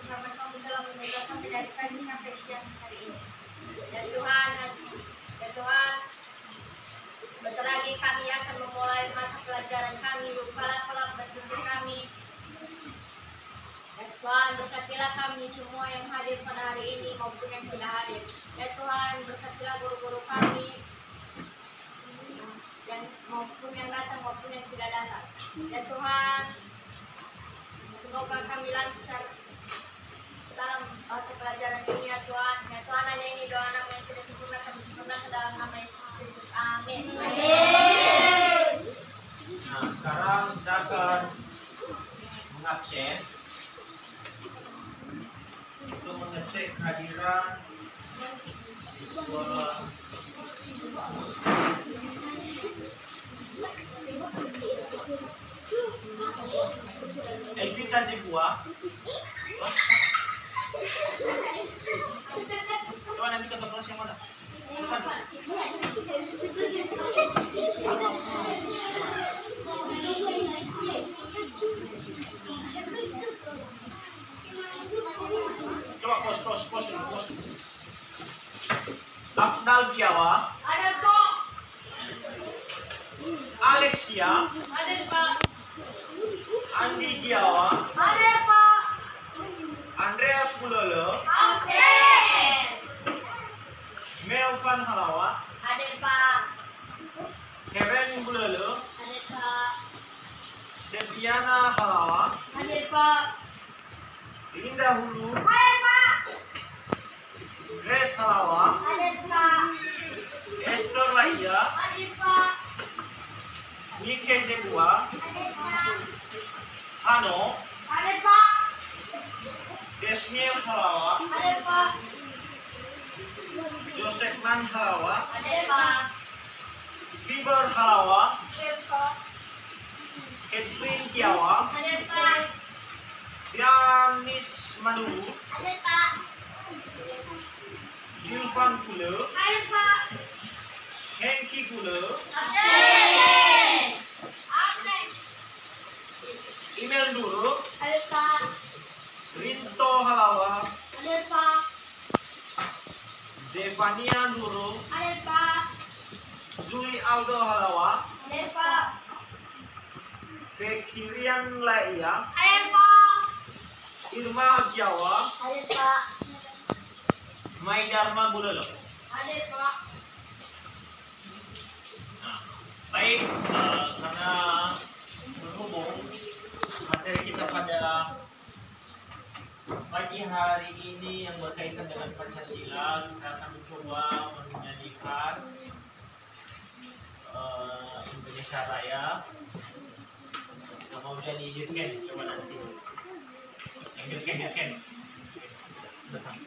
rahmat Kamu dalam menjaga kami dari pagi sampai siang hari ini. Ya Tuhan, sebentar lagi kami akan memulai mata pelajaran kami. Bukalah petunjuk kami. Ya Tuhan, berkatilah kami semua yang hadir pada hari ini maupun yang tidak hadir. Ya Tuhan, berkatilah guru-guru kami yang maupun yang datang maupun yang tidak datang. Ya Tuhan, semoga kami lancar dalam mata pelajaran ini ya Tuhan. Ya Tuhan, hanya ini doa nama yang tidak sempurna kami sempurnakan dalam nama Yesus Kristus. Amin. Amin. Nah, sekarang kita akan mengabsen untuk mengecek kehadiran siswa. Elvita Zebua. Coba nanti kata kelas yang mana? Coba pos. Afdal Biawa. Ada Pak. Alexia. Ada Pak. Andi Giawa. Ada Pak. Andreas Bulolo. Absen. Melvan Halawa. Ada Pak. Kevin Bulolo. Ada Pak. Sepiana Halawa. Ada Pak. Linda Hulu. Ada Pak. Grace Halawa. Ada Pak. Esther Laia. Ada Pak. Nike Zebua. Ada Pak. Hano. Ada Pak. Desmiel Halawa. Ada Pak. Joseph Man Halawa. Ada Pak. Fiber Halawa. Ada Pak. Catherine Kiawa. Ada Pak. Yanis Manu. Ada Pak. Yulfan Kule. Ada Pak. Henki Kule. Absen. Absen. Email Duru. Ada Pak. Rinto Halawa. Ada Pak. Zevania Duru. Ada Pak. Zuli Aldo Halawa. Ada Pak. Fekirian Laia. Ada Pak. Irma Jawa. Ada Pak. Mai Dharma Bulolo. Ada Pak. Nah, baik, karena berhubung materi kita pada pagi hari ini yang berkaitan dengan Pancasila, kita akan mencoba menyanyikan Indonesia Raya. Kemudian diizinkan, coba nanti. Izinkan. Datang.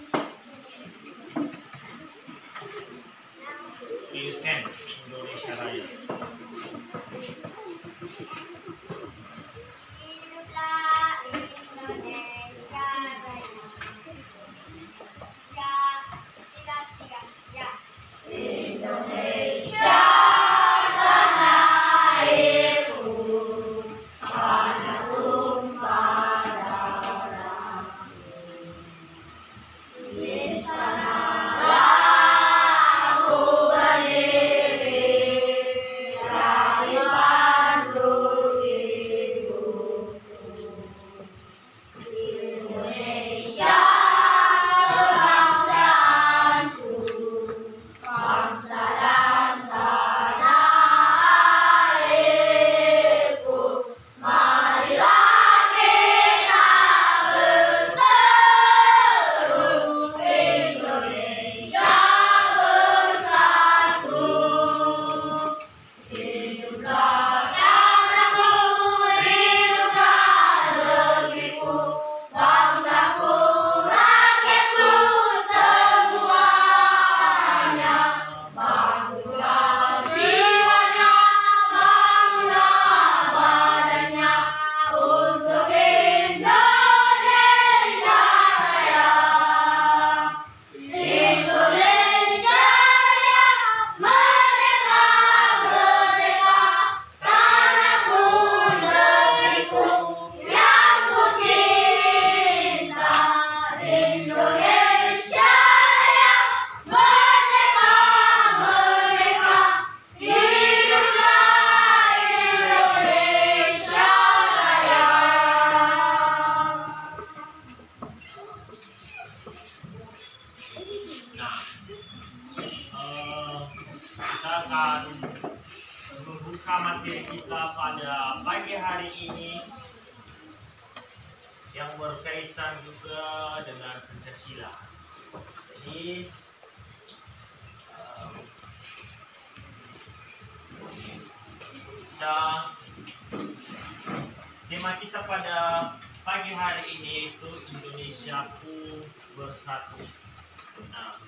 Izinkan Indonesia Raya. Hiduplah Indonesia Raya. Ya. Indonesia tanah airku, tanah tumpah darah. akan membuka materi kita pada pagi hari ini yang berkaitan juga dengan Pancasila. Jadi tema kita pada pagi hari ini itu Indonesiaku Bersatu. Nah,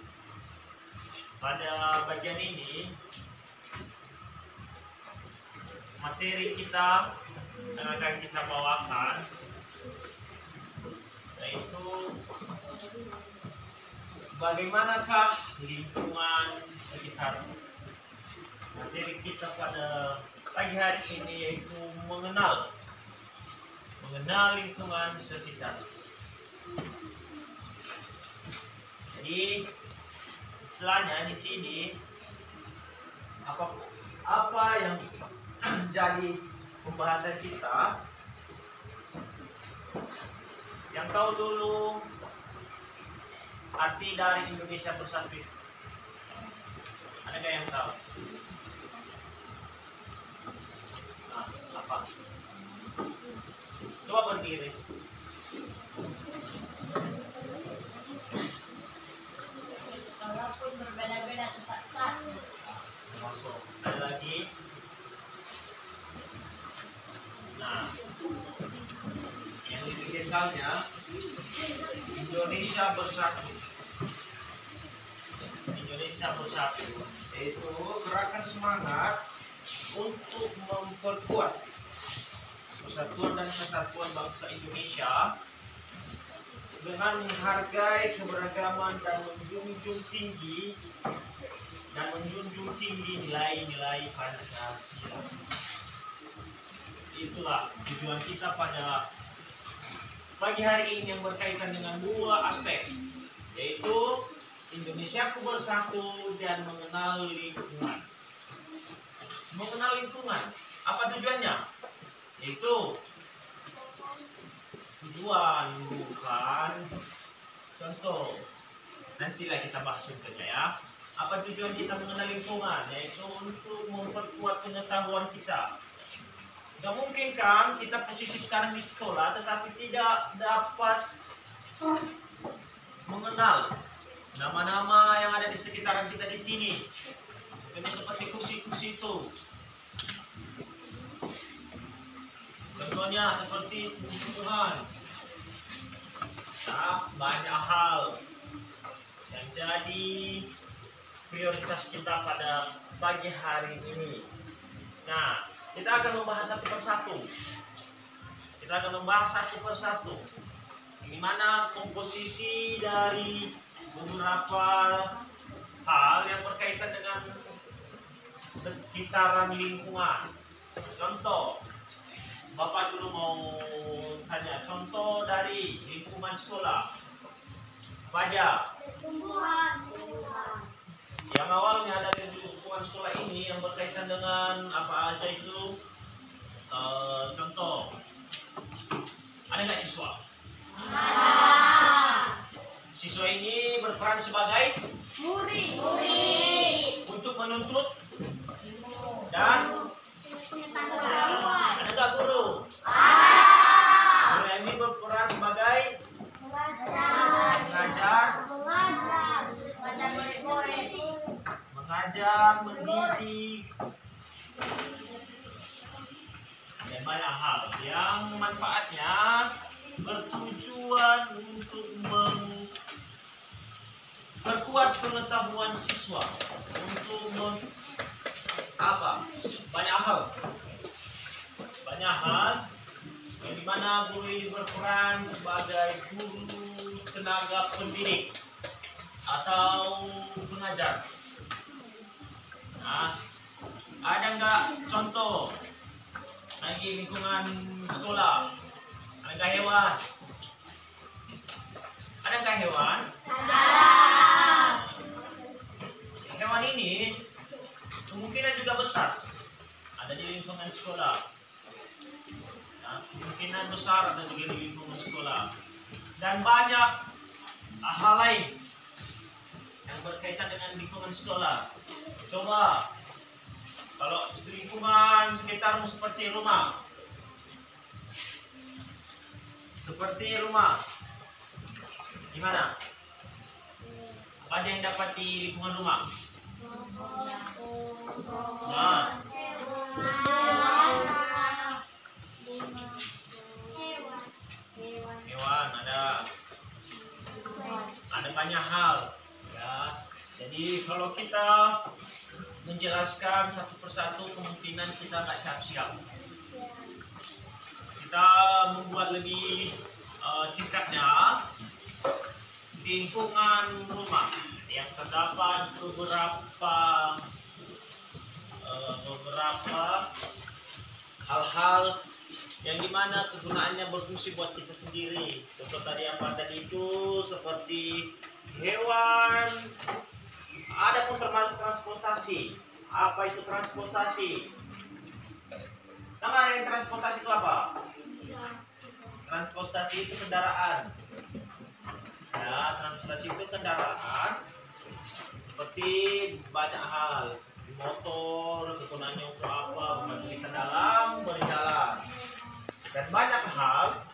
pada bagian ini materi kita yang akan kita bawakan yaitu bagaimanakah lingkungan sekitar. Materi kita pada pagi hari ini yaitu mengenal lingkungan sekitar. Jadi istilahnya di sini apa yang jadi pembahasan kita, yang tahu dulu arti dari Indonesia Bersatu. Ada nggak yang tahu? Nah, apa? Coba berdiri. Walaupun berbeda-beda tetap satu. Masuk. Ada lagi. Nah, yang lebih detailnya Indonesia Bersatu. Indonesia Bersatu yaitu gerakan semangat untuk memperkuat persatuan dan kesatuan bangsa Indonesia dengan menghargai keberagaman dan menjunjung tinggi nilai-nilai Pancasila. Itulah tujuan kita pada pagi hari ini yang berkaitan dengan dua aspek, yaitu Indonesiaku Bersatu dan mengenal lingkungan. Mengenal lingkungan, apa tujuannya? Yaitu tujuan bukan contoh. Nantilah kita bahas contohnya ya. Apa tujuan kita mengenal lingkungan? Yaitu untuk memperkuat pengetahuan kita. Gak mungkin kan kita posisi sekarang di sekolah tetapi tidak dapat mengenal nama-nama yang ada di sekitaran kita di sini. Ini seperti kursi-kursi itu. Contohnya seperti tumbuhan. Nah, banyak hal yang jadi prioritas kita pada pagi hari ini. Nah, kita akan membahas satu persatu. Di mana komposisi dari beberapa hal yang berkaitan dengan sekitaran lingkungan. Contoh, Bapak dulu mau tanya contoh dari lingkungan sekolah. Apa aja? Tumbuhan. Yang awalnya dari lingkungan sekolah ini yang berkaitan dengan apa aja itu? Contoh, ada nggak siswa? Ada. Siswa ini berperan sebagai Murid. untuk menuntut dan ada nggak guru? Guru ini berperan sebagai mengajar, mendidik, dan banyak hal yang manfaatnya bertujuan untuk memperkuat pengetahuan siswa untuk banyak hal yang dimana guru ini berperan sebagai guru, tenaga pendidik atau pengajar. Nah, ada nggak contoh lagi lingkungan sekolah? Ada nggak hewan? Ada nggak hewan? Hewan ini kemungkinan juga besar ada di lingkungan sekolah. Nah, kemungkinan besar ada juga di lingkungan sekolah. Dan banyak hal lain yang berkaitan dengan lingkungan sekolah. Coba Kalau lingkungan sekitarmu seperti rumah. Seperti rumah. Gimana? Apa aja yang dapat di lingkungan rumah? Nah, hewan ada banyak hal ya. Jadi kalau kita menjelaskan satu persatu kemungkinan kita nggak siap-siap. Kita membuat lebih singkatnya, lingkungan rumah yang terdapat beberapa hal-hal yang dimana kegunaannya berfungsi buat kita sendiri. Contoh tadi apa tadi itu seperti hewan, ada pun termasuk transportasi. Apa itu transportasi? Tahu nggak yang transportasi itu apa? Transportasi itu kendaraan. Ya, transportasi itu kendaraan seperti banyak hal. Motor, kegunaannya untuk apa? Membantu kita dalam berjalan. Dan banyak hal.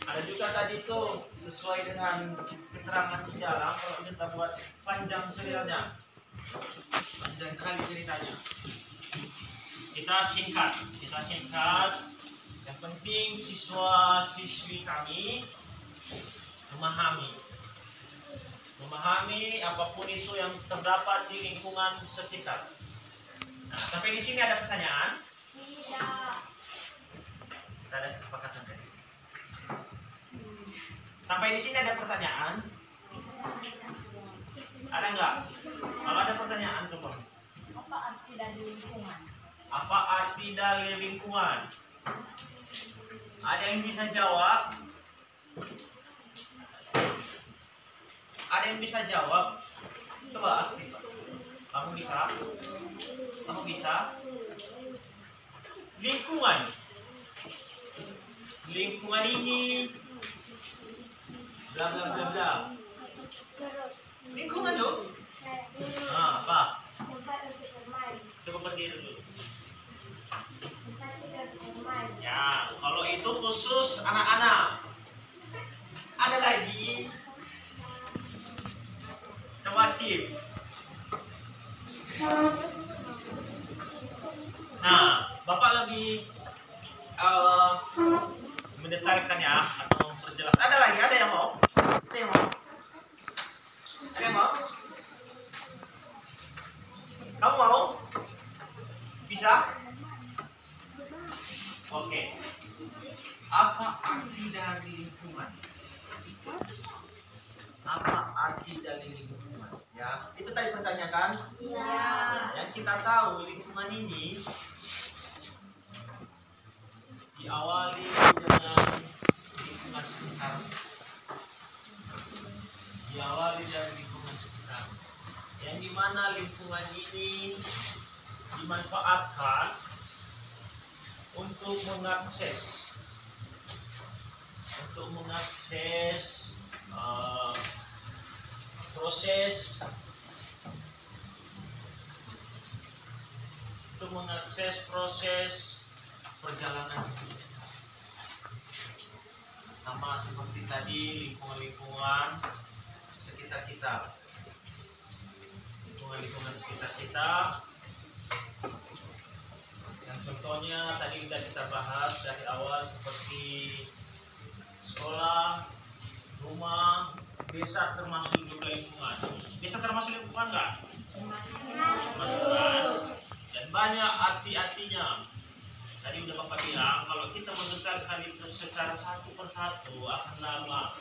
Ada juga tadi itu sesuai dengan keterangan di jalan. Kalau kita buat panjang ceritanya, panjang kali ceritanya. Kita singkat. Yang penting siswa-siswi kami memahami apapun itu yang terdapat di lingkungan sekitar. Nah, sampai di sini ada pertanyaan? Tidak. Kita ada kesepakatan tadi. Sampai di sini ada pertanyaan? Ada nggak? Kalau ada pertanyaan, coba. Apa arti dari lingkungan? Apa arti dari lingkungan? Ada yang bisa jawab? Ada yang bisa jawab? Coba aktif. Kamu bisa? Kamu bisa? Lingkungan. Lingkungan ini bla bla bla bla. Lingkungan loh. Nah, apa? Tempat untuk bermain. Coba berdiri dulu. Tempat untuk bermain. Ya, kalau itu khusus anak-anak. Ada lagi. Coba tip. Nah, Bapak lebih mendetailkan ya atau memperjelas. Ada lagi, ada yang mau? Ada yang mau? Ada yang mau? Kamu mau? Bisa? Oke. Apa arti dari lingkungan? Apa arti dari lingkungan? Ya, itu tadi pertanyakan. Iya. Yang kita tahu lingkungan ini diawali dengan lingkungan sekitar. Diawali dari lingkungan sekitar. Yang dimana lingkungan ini dimanfaatkan untuk mengakses proses perjalanan hidup. Sama seperti tadi lingkungan sekitar kita. Lingkungan sekitar kita. Yang contohnya tadi sudah kita bahas dari awal seperti sekolah, rumah, desa termasuk juga lingkungan. Desa termasuk lingkungan nggak? Termasuk kan? Dan banyak arti-artinya. Tadi udah Bapak bilang kalau kita mendetailkan itu secara satu persatu akan lama.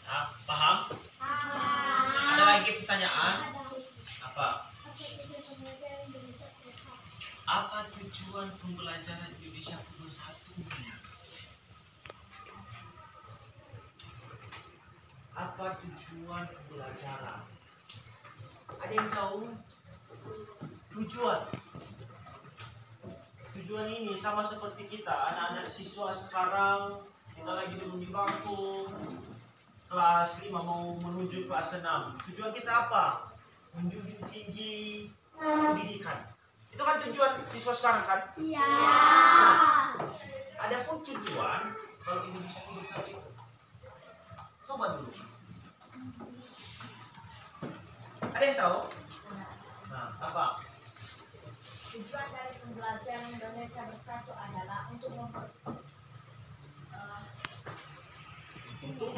Nah, paham? Ada lagi pertanyaan? Apa? Apa tujuan pembelajaran Indonesia Kubur 1? Apa tujuan pembelajaran? Ada yang tahu? Tujuan ini sama seperti kita, anak-anak siswa sekarang kita lagi duduk di bangku kelas 5 mau menuju kelas 6. Tujuan kita apa? menjunjung tinggi pendidikan. Itu kan tujuan siswa sekarang kan? Iya. Adapun tujuan kalau Indonesia itu bersatu itu, coba dulu. Ada yang tahu? Nah, apa? Tujuan dari pembelajaran Indonesia Bersatu adalah untuk Untuk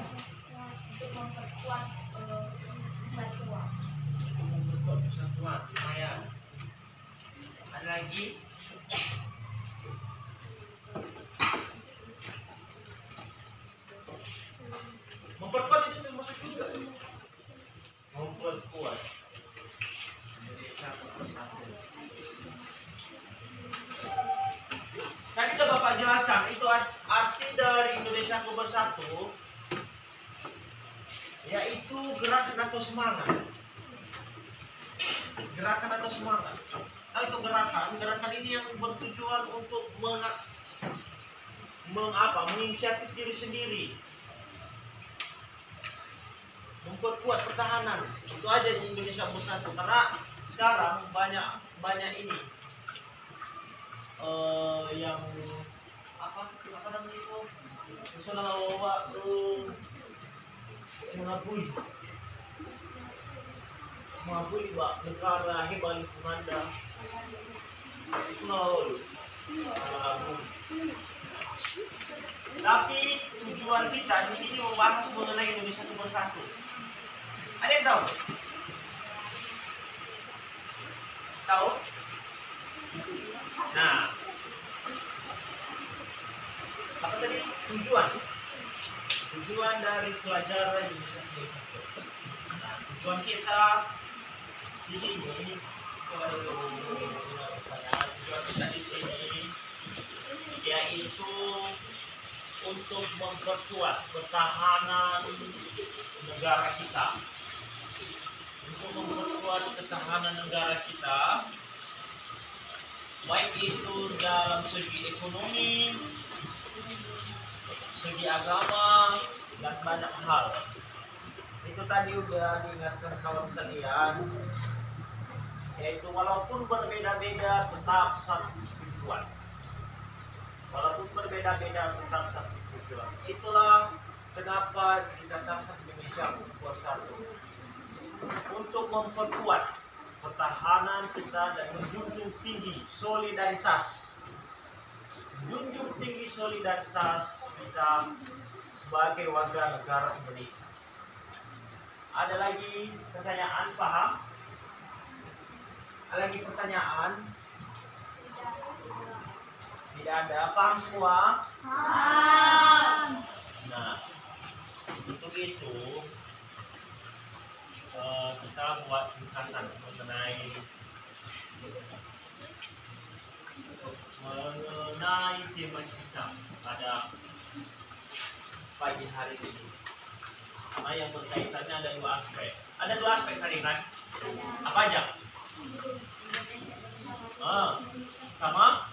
memperkuat persatuan. memperkuat persatuan, lumayan. Ada lagi? Memperkuat itu termasuk juga. Memperkuat Indonesia Bersatu. Tadi coba Bapak jelaskan, itu arti dari Indonesia Bersatu, yaitu gerakan atau semangat. Gerakan atau semangat. Nah, itu gerakan ini yang bertujuan untuk menginisiatif diri sendiri, memperkuat pertahanan. Itu aja di Indonesia Bersatu. Karena sekarang banyak ini yang apa namanya itu, misalnya mengakui bahwa negara hebat lingkungan dah itu tapi tujuan kita di sini membahas mengenai Indonesia itu bersatu. Ada yang tahu? Tahu? Nah, apa tadi tujuan dari pelajaran Indonesia itu bersatu. Nah, tujuan kita di sini, tujuan kita di sini yaitu untuk memperkuat pertahanan negara kita. Untuk memperkuat ketahanan negara kita, baik itu dalam segi ekonomi, segi agama, dan banyak hal. Itu tadi udah diingatkan kawan sekalian, yaitu walaupun berbeda-beda tetap satu tujuan. Walaupun berbeda-beda tetap satu tujuan. Itulah kenapa dikatakan Indonesia Bersatu, untuk memperkuat pertahanan kita dan menjunjung tinggi solidaritas. Menjunjung tinggi solidaritas kita sebagai warga negara Indonesia. Ada lagi pertanyaan, paham? Ada lagi pertanyaan? Tidak ada, paham semua? Paham. Nah, untuk itu kita buat ringkasan mengenai tema kita pada pagi hari ini. Nah, yang berkaitannya ada dua aspek. Ada dua aspek tadi kan? Apa aja? Sama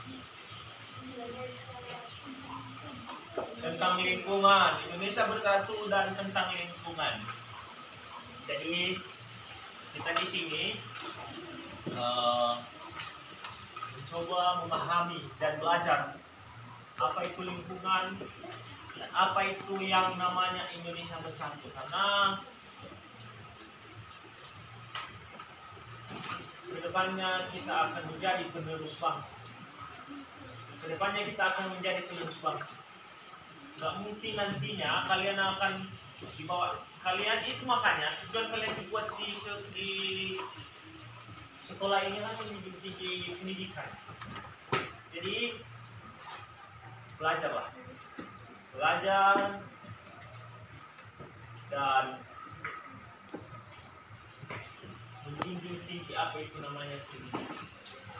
tentang lingkungan, Indonesia Bersatu dan tentang lingkungan. Jadi kita di sini mencoba memahami dan belajar apa itu lingkungan dan apa itu yang namanya Indonesia Bersatu, karena kedepannya kita akan menjadi penerus bangsa. Kedepannya kita akan menjadi penerus bangsa. Gak mungkin nantinya kalian akan dibawa, kalian itu makanya tujuan kalian dibuat di sekolah ini kan menjunjung tinggi pendidikan. Jadi belajar dan menjunjung tinggi apa itu namanya pendidikan.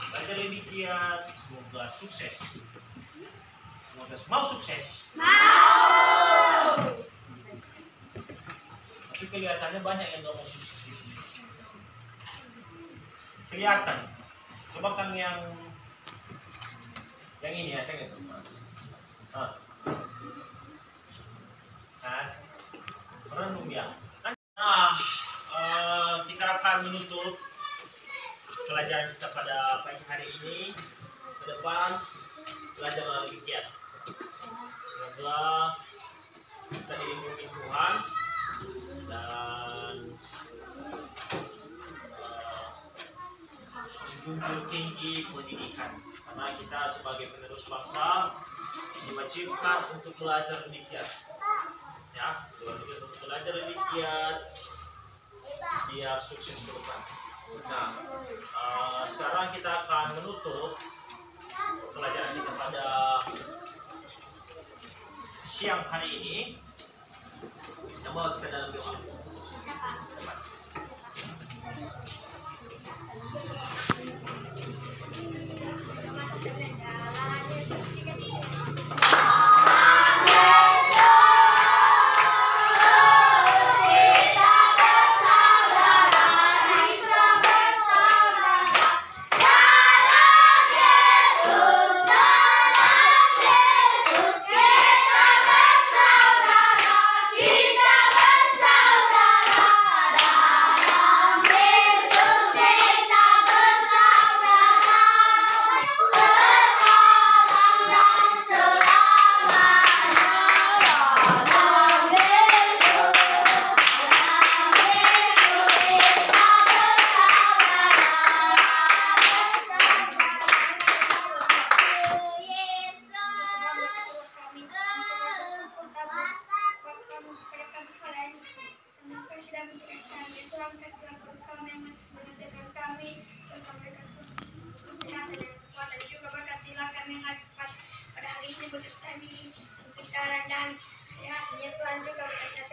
Belajar demikian, semoga sukses. Mau sukses? Mau. Tapi kelihatannya banyak yang gak mau sukses di sini. Kelihatan. Coba kan yang ini ya, tengok. Kan renung ya. Nah, kita akan menutup pelajaran kita pada pagi hari ini. Ke depan belajar melalui demikian. Semoga kita dilindungi Tuhan dan menjunjung tinggi pendidikan, karena kita sebagai penerus bangsa diwajibkan untuk belajar demikian. Ya, untuk belajar demikian biar sukses ke depan. Nah, sekarang kita akan menutup pelajaran kita pada siang hari ini. Coba kita dalam doa. Dan sehatnya Tuhan juga berkati